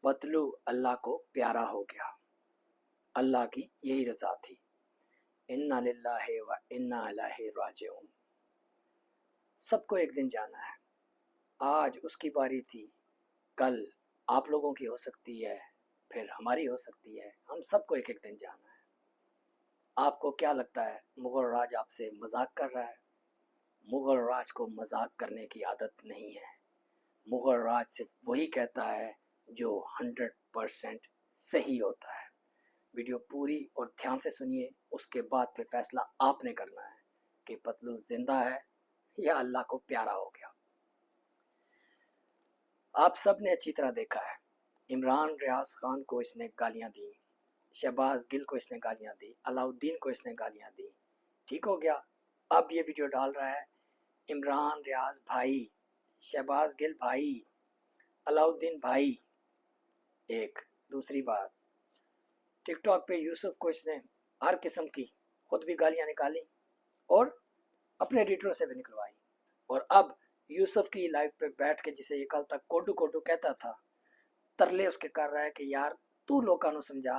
पतलू अल्लाह को प्यारा हो गया। अल्लाह की यही रज़ा थी। इन्ना लिल्लाहि व इन्ना इलैहि राजिऊन। सबको एक दिन जाना है। आज उसकी बारी थी, कल आप लोगों की हो सकती है, फिर हमारी हो सकती है। हम सबको एक एक दिन जाना है। आपको क्या लगता है मुग़ल राज आपसे मजाक कर रहा है? मुग़ल राज को मजाक करने की आदत नहीं है। मुग़ल राज सिर्फ वही कहता है जो 100% सही होता है। वीडियो पूरी और ध्यान से सुनिए, उसके बाद फिर फैसला आपने करना है कि पतलू जिंदा है या अल्लाह को प्यारा हो गया। आप सब ने अच्छी तरह देखा है, इमरान रियाज खान को इसने गालियां दी, शहबाज गिल को इसने गालियां दी, अलाउद्दीन को इसने गालियां दी। ठीक हो गया। अब ये वीडियो डाल रहा है इमरान रियाज भाई, शहबाज गिल भाई, अलाउद्दीन भाई। एक दूसरी बात, टिकटॉक पे यूसुफ को इसने हर किस्म की खुद भी गालियां निकाली और अपने एडिटरों से भी निकलवाई। और अब यूसुफ की लाइव पे बैठ के जिसे ये कल तक कोडू कोडू कहता था, तरले उसके कर रहा है कि यार तू लोगों को समझा,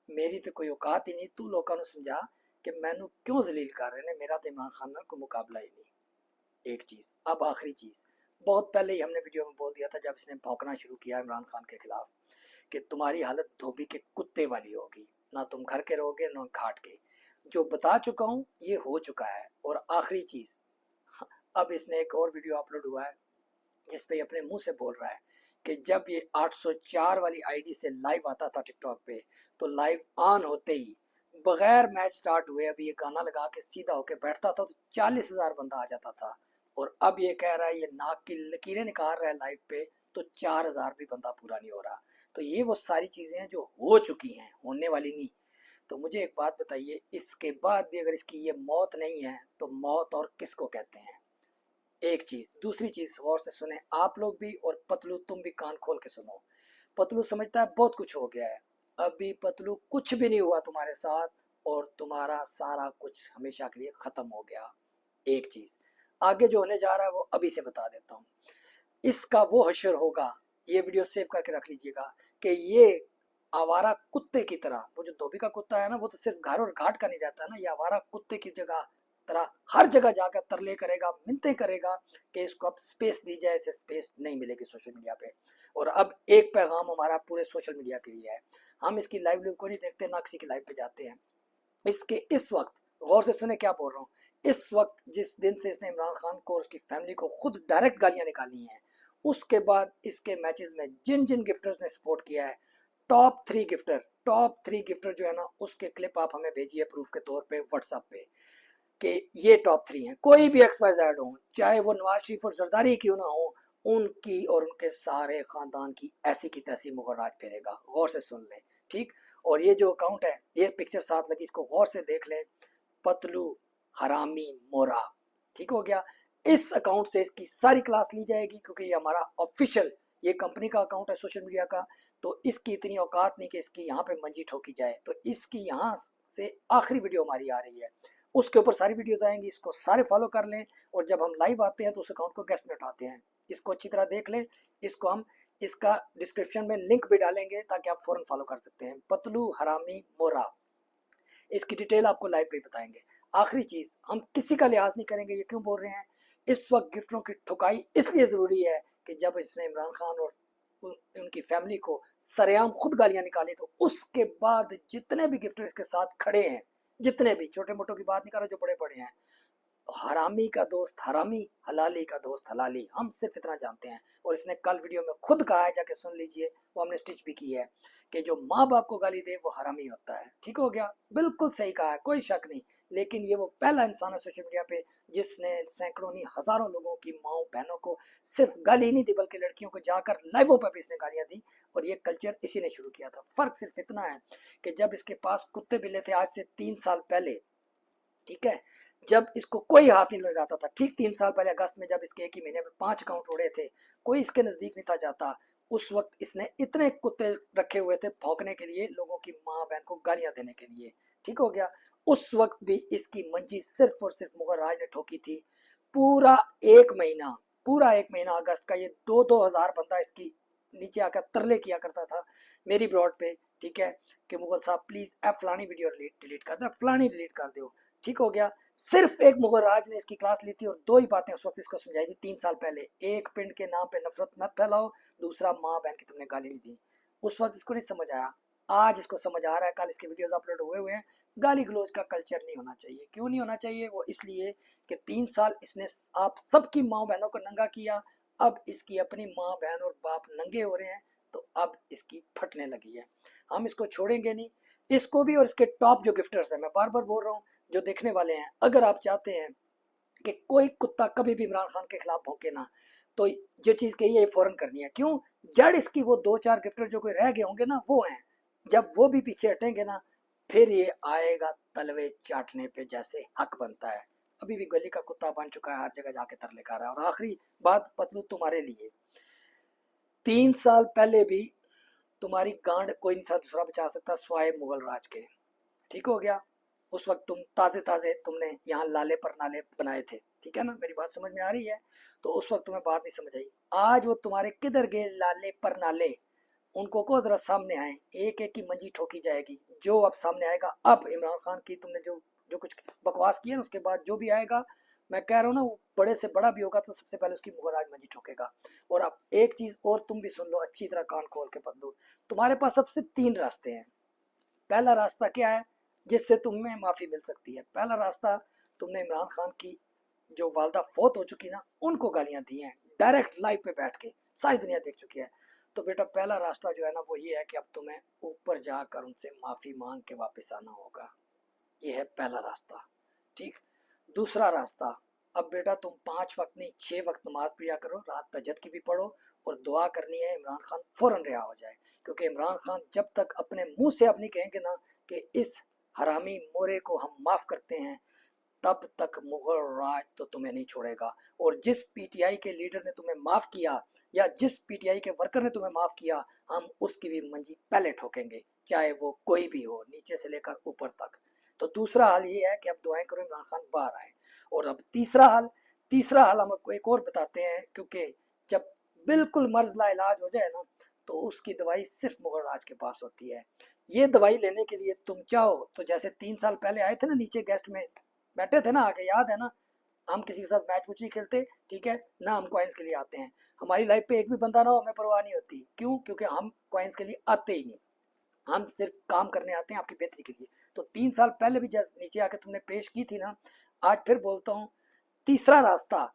मेरी तो कोई औकात ही नहीं, तू लोगों को समझा कि मैनू क्यों जलील कर रहे ने, मेरा तो इमरान खान नाल कोई मुकाबला ही नहीं। एक चीज़, अब आखिरी चीज़, बहुत पहले ही हमने वीडियो में बोल दिया था जब इसने भौंकना शुरू किया इमरान खान के खिलाफ कि तुम्हारी हालत धोबी के कुत्ते वाली होगी, ना तुम घर के रहोगे ना घाट के। जो बता चुका हूँ ये हो चुका है। और आखिरी चीज़, अब इसने एक और वीडियो अपलोड हुआ है जिसपे ये अपने मुंह से बोल रहा है कि जब ये 804 वाली आईडी से लाइव आता था टिकटॉक पे, तो लाइव ऑन होते ही बगैर मैच स्टार्ट हुए अभी ये गाना लगा के सीधा होके बैठता था तो 40,000 बंदा आ जाता था। और अब ये कह रहा है ये नाक की लकीरें निकाल रहा है लाइव पे तो 4,000 भी बंदा पूरा नहीं हो रहा। तो ये वो सारी चीज़ें हैं जो हो चुकी हैं, होने वाली नहीं। तो मुझे एक बात बताइए, इसके बाद भी अगर इसकी ये मौत नहीं है तो मौत और किसको कहते हैं? एक चीज़। दूसरी चीज़ गौर से सुने आप लोग भी, और पतलू तुम भी कान खोल के सुनो। पतलू समझता है बहुत कुछ हो गया है, अभी पतलू कुछ भी नहीं हुआ तुम्हारे साथ, और तुम्हारा सारा कुछ हमेशा के लिए ख़त्म हो गया। एक चीज़, आगे जो होने जा रहा है वो अभी से बता देता हूँ। इसका वो हशर होगा, ये वीडियो सेव करके रख लीजिएगा, कि ये आवारा कुत्ते की तरह, वो जो धोबी का कुत्ता है ना, वो तो सिर्फ घर और घाट का नहीं रहता है ना, ये आवारा कुत्ते की जगह तरह हर जगह जाकर तरले करेगा, मिन्नतें करेगा कि इसको अब स्पेस दी जाए। इसे स्पेस नहीं मिलेगी सोशल मीडिया पे। और अब एक पैगाम हमारा पूरे सोशल मीडिया के लिए है, हम इसकी लाइव को नहीं देखते, ना किसी की लाइव पे जाते हैं। इसके इस वक्त गौर से सुने क्या बोल रहा हूँ, इस वक्त जिस दिन से इसने इमरान खान को और उसकी फैमिली को खुद डायरेक्ट गालियां निकाली हैं, उसके बाद इसके मैचेस में जिन जिन गिफ्टर्स ने सपोर्ट किया है, टॉप 3 गिफ्टर जो है ना, उसके क्लिप आप हमें भेजिए प्रूफ के तौर पे व्हाट्सएप पे कि ये टॉप 3 हैं। कोई भी XYZ हो, चाहे वो नवाज शरीफ और जरदारी क्यों ना हो, उनकी और उनके सारे खानदान की ऐसी की तैसी मुगल राज फेरेगा। गौर से सुन लें, ठीक। और ये जो अकाउंट है, ये पिक्चर साथ लगी, इसको गौर से देख लें, पतलू हरामी मोरा। ठीक हो गया। इस अकाउंट से इसकी सारी क्लास ली जाएगी क्योंकि ये हमारा ऑफिशियल, ये कंपनी का अकाउंट है सोशल मीडिया का। तो इसकी इतनी औकात नहीं कि इसकी यहाँ पे मंजी ठोकी जाए। तो इसकी यहाँ से आखिरी वीडियो हमारी आ रही है, उसके ऊपर सारी वीडियोस आएंगी, इसको सारे फॉलो कर लें। और जब हम लाइव आते हैं तो उस अकाउंट को गेस्ट में उठाते हैं, इसको अच्छी तरह देख लें। इसको हम, इसका डिस्क्रिप्शन में लिंक भी डालेंगे ताकि आप फौरन फॉलो कर सकते हैं। पतलू हरामी मोरा, इसकी डिटेल आपको लाइव पे बताएंगे। आखिरी चीज़, हम किसी का लिहाज नहीं करेंगे। ये क्यों बोल रहे हैं? इस वक्त गिफ्टरों की ठुकाई इसलिए ज़रूरी है कि जब इसने इमरान खान और उनकी फैमिली को सरेआम खुद गालियां निकाली, तो उसके बाद जितने भी गिफ्टर इसके साथ खड़े हैं, जितने भी, छोटे मोटों की बात नहीं कर रहा, जो बड़े बड़े हैं, हरामी का दोस्त हरामी, हलाली का दोस्त हलाली, हम सिर्फ इतना जानते हैं। और इसने कल वीडियो में खुद कहा है, जाके सुन लीजिए, वो हमने स्टिच भी की है, कि जो माँ बाप को गाली दे वो हरामी होता है। ठीक हो गया, बिल्कुल सही कहा है, कोई शक नहीं। लेकिन ये वो पहला इंसान है सोशल मीडिया पे जिसने सैकड़ों नहीं हजारों लोगों की माओ बहनों को सिर्फ गाली ही नहीं दी, बल्कि लड़कियों को जाकर लाइवों पर भी इसने गालियां दी। और ये कल्चर इसी ने शुरू किया था। फर्क सिर्फ इतना है कि जब इसके पास कुत्ते बिल्ले थे आज से 3 साल पहले, ठीक है, जब इसको कोई हाथ नहीं लगाता था, ठीक 3 साल पहले अगस्त में, जब इसके एक ही महीने में 5 अकाउंट उड़े थे, कोई इसके नजदीक नहीं था जाता। उस वक्त इसने इतने कुत्ते रखे हुए थे भौंकने के लिए, लोगों की माँ बहन को गालियां देने के लिए। ठीक हो गया। उस वक्त भी इसकी मंजी सिर्फ और सिर्फ मुगल राज ने ठोकी थी। पूरा एक महीना, पूरा एक महीना अगस्त का, ये 2-2 हजार बंदा इसकी नीचे आकर तरले किया करता था मेरी ब्रॉड पे, ठीक है, कि मुगल साहब प्लीज फलानी वीडियो डिलीट कर दो, फलानी डिलीट कर दो। ठीक हो गया। सिर्फ एक मुगल राज ने इसकी क्लास ली थी और 2 ही बातें उस वक्त इसको समझाई थी 3 साल पहले। एक, पिंड के नाम पे नफरत मत फैलाओ। दूसरा, माँ बहन की तुमने गाली नहीं दी। उस वक्त इसको नहीं समझ आया, आज इसको समझ आ रहा है। कल इसके वीडियोस अपलोड हुए हैं। गाली गलौज का कल्चर नहीं होना चाहिए। क्यों नहीं होना चाहिए? वो इसलिए कि 3 साल इसने आप सबकी माँ बहनों को नंगा किया। अब इसकी अपनी माँ बहन और बाप नंगे हो रहे हैं, तो अब इसकी फटने लगी है। हम इसको छोड़ेंगे नहीं, इसको भी और इसके टॉप जो गिफ्टर्स हैं। मैं बार बार बोल रहा हूँ, जो देखने वाले हैं, अगर आप चाहते हैं कि कोई कुत्ता कभी भी इमरान खान के खिलाफ भौंके ना, तो जो चीज़ कही है फौरन करनी है। क्यों? जड़ इसकी वो 2-4 गिफ्टर जो कोई रह गए होंगे ना, वो हैं। जब वो भी पीछे हटेंगे ना, फिर ये आएगा तलवे चाटने पे जैसे हक बनता है। अभी भी गली का कुत्ता बन चुका है, हर जगह जाके तरले खा रहा है। और आखिरी बात पतलू तुम्हारे लिए, 3 साल पहले भी तुम्हारी गांड कोई नहीं था दूसरा बचा सकता स्वाय मुगल राज के। ठीक हो गया। उस वक्त तुम ताजे ताजे तुमने यहाँ लाले पर नाले बनाए थे। ठीक है ना? मेरी बात समझ में आ रही है? तो उस वक्त तुम्हें बात नहीं समझ आई। आज वो तुम्हारे किधर गए लाले पर नाले? उनको को जरा सामने आए, एक एक की मंजी ठोकी जाएगी। जो अब सामने आएगा, अब इमरान खान की तुमने जो जो कुछ बकवास की है ना, उसके बाद जो भी आएगा, मैं कह रहा हूँ ना, वो बड़े से बड़ा भी होगा तो सबसे पहले उसकी मुगल मंजी ठोकेगा। और अब एक चीज और तुम भी सुन लो अच्छी तरह, कान खोल के बदलू। तुम्हारे पास अब सिर्फ 3 रास्ते हैं। पहला रास्ता क्या है जिससे तुम्हें माफी मिल सकती है? पहला रास्ता, तुमने इमरान खान की जो वालदा फौत हो चुकी ना, उनको गालियां दी हैं डायरेक्ट लाइव पे बैठ के, सारी दुनिया देख चुकी है। तो बेटा पहला रास्ता जो है ना, वो ये है कि अब तुम्हें ऊपर जाकर उनसे माफी मांग के वापस आना होगा। ये है पहला रास्ता। ठीक। दूसरा रास्ता, अब बेटा तुम 5 वक्त नहीं 6 वक्त नमाज पढ़ा करो, रात तहज्जुद की भी पढ़ो, और दुआ करनी है इमरान खान फौरन रिहा हो जाए। क्योंकि इमरान खान जब तक अपने मुंह से अब नहीं कहेंगे ना कि इस हरामी मोरे को हम माफ करते हैं, तब तक मुगल राज तो तुम्हें नहीं छोड़ेगा। और जिस पीटीआई के लीडर ने तुम्हें माफ किया, या जिस पीटीआई के वर्कर ने तुम्हें माफ किया, हम उसकी भी मंजी पहले ठोकेंगे, चाहे वो कोई भी हो, नीचे से लेकर ऊपर तक। तो दूसरा हाल ये है कि अब दुआएं करो इमरान खान बाहर आए। और अब तीसरा हाल हम आपको एक और बताते हैं, क्योंकि जब बिल्कुल मर्ज ला इलाज हो जाए ना, तो उसकी दवाई सिर्फ मुगल राज के पास होती है। ये दवाई लेने के लिए तुम चाहो तो जैसे 3 साल पहले आए थे ना, नीचे गेस्ट में बैठे थे ना आके, याद है ना? हम किसी के साथ मैच वूच नहीं खेलते, ठीक है ना, हम कॉइन्स के लिए आते हैं। हमारी लाइफ पे एक भी बंदा ना हो, हमें परवाह नहीं होती। क्यों? क्योंकि हम कॉइन्स के लिए आते ही नहीं, हम सिर्फ काम करने आते हैं आपकी बेहतरी के लिए। तो 3 साल पहले भी जैसे नीचे आके तुमने पेश की थी ना, आज फिर बोलता हूँ, तीसरा रास्ता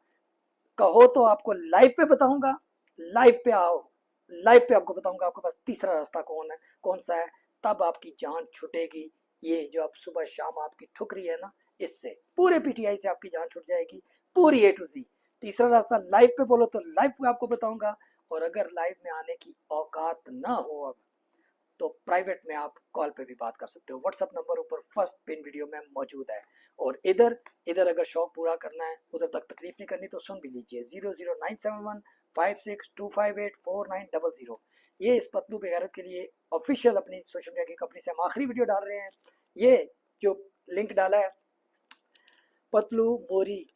कहो तो आपको लाइव पे बताऊंगा। लाइव पे आओ, लाइव पे आपको बताऊंगा आपके पास तीसरा रास्ता कौन सा है। तब आपकी जान छुटेगी। ये जो आप सुबह शाम आपकी ठुकरी है ना, इससे पूरे पीटीआई से आपकी जान छूट जाएगी, पूरी ए टू जी। तीसरा रास्ता लाइव पे बोलो तो लाइव पे आपको बताऊंगा। और अगर लाइव में आने की औकात ना हो अब, तो प्राइवेट में आप कॉल पे भी बात कर सकते हो। व्हाट्सअप नंबर ऊपर फर्स्ट पिन वीडियो में मौजूद है। और इधर इधर अगर शौक पूरा करना है, उधर तक तकलीफ नहीं करनी, तो सुन भी लीजिए 0097156258490। ये इस पतलू बेगैरत के लिए ऑफिशियल अपनी सोशल मीडिया की कंपनी से हम आखिरी वीडियो डाल रहे हैं। ये जो लिंक डाला है, पतलू मोरी,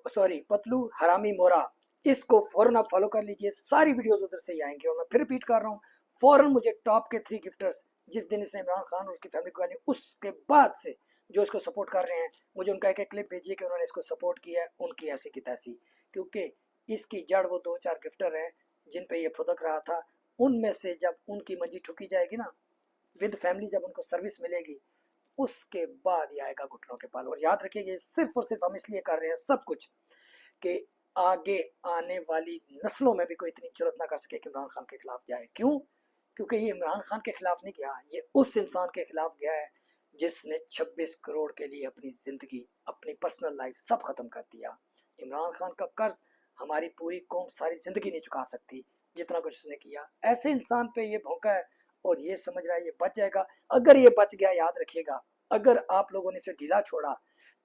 सॉरी पतलू हरामी मोरा, इसको फौरन आप फॉलो कर लीजिए। सारी वीडियोस उधर से ही आएंगी। और मैं फिर रिपीट कर रहा हूँ, फौरन मुझे टॉप के 3 गिफ्टर्स, जिस दिन इसने इमरान खान और उसकी फैमिली को गाली, उसके बाद से जो इसको सपोर्ट कर रहे हैं, मुझे उनका एक एक क्लिप भेजिए कि उन्होंने इसको सपोर्ट किया है, उनकी ऐसी की तैसी। क्योंकि इसकी जड़ वो 2-4 गिफ्टर हैं जिन पे ये फुदक रहा था। उनमें से जब उनकी मंजी ठुकी जाएगी ना, विद फैमिली जब उनको सर्विस मिलेगी, उसके बाद ही आएगा घुटनों के पाल। और याद रखिए, ये सिर्फ और सिर्फ हम इसलिए कर रहे हैं सब कुछ कि आगे आने वाली नस्लों में भी कोई इतनी जरूरत ना कर सके कि इमरान खान के खिलाफ जाए। क्यों? क्योंकि ये इमरान खान के खिलाफ नहीं गया, ये उस इंसान के खिलाफ गया है जिसने 26 करोड़ के लिए अपनी जिंदगी, अपनी पर्सनल लाइफ सब खत्म कर दिया। इमरान खान का कर्ज हमारी पूरी कौम सारी जिंदगी नहीं चुका सकती, जितना कुछ उसने किया। ऐसे इंसान पे ये भौंका है और ये समझ रहा है ये बच जाएगा। अगर ये बच गया, याद रखिएगा, अगर आप लोगों ने इसे ढीला छोड़ा,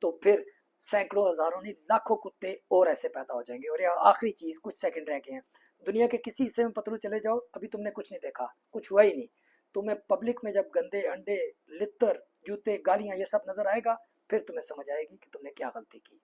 तो फिर सैकड़ों हजारों नहीं लाखों कुत्ते और ऐसे पैदा हो जाएंगे। और यह आखिरी चीज, कुछ सेकंड रह गए हैं। दुनिया के किसी हिस्से में पतलू चले जाओ, अभी तुमने कुछ नहीं देखा, कुछ हुआ ही नहीं। तुम्हें पब्लिक में जब गंदे अंडे, लित्तर, जूते, गालियां, ये सब नजर आएगा, फिर तुम्हें समझ आएगी कि तुमने क्या गलती की।